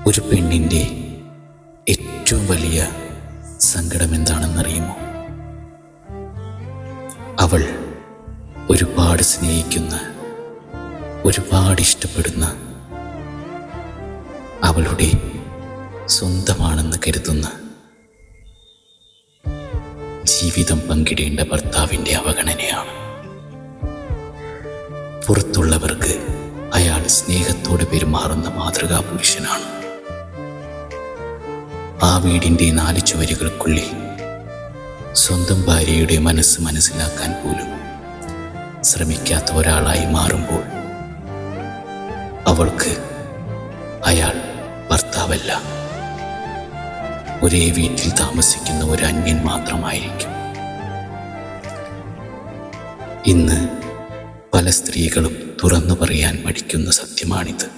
ഒരു പെണ്ണിൻ്റെ ഏറ്റവും വലിയ സങ്കടം എന്താണെന്നറിയുമോ? അവൾ ഒരുപാട് സ്നേഹിക്കുന്ന, ഒരുപാട് ഇഷ്ടപ്പെടുന്ന, അവളുടെ സ്വന്തമാണെന്ന് കരുതുന്ന, ജീവിതം പങ്കിടേണ്ട ഭർത്താവിൻ്റെ അവഗണനയാണ്. പുറത്തുള്ളവർക്ക് അയാൾ സ്നേഹത്തോടെ പെരുമാറുന്ന മാതൃകാ പുരുഷനാണ്. ആ വീടിൻ്റെ 4 ചുവരുകൾക്കുള്ളിൽ സ്വന്തം ഭാര്യയുടെ മനസ്സ് മനസ്സിലാക്കാൻ പോലും ശ്രമിക്കാത്ത ഒരാളായി മാറുമ്പോൾ അവൾക്ക് അയാൾ ഭർത്താവല്ല, ഒരേ വീട്ടിൽ താമസിക്കുന്ന ഒരു അന്യൻ മാത്രമായിരിക്കും. ഇന്ന് പല സ്ത്രീകളും തുറന്നു പറയാൻ മടിക്കുന്ന സത്യമാണിത്.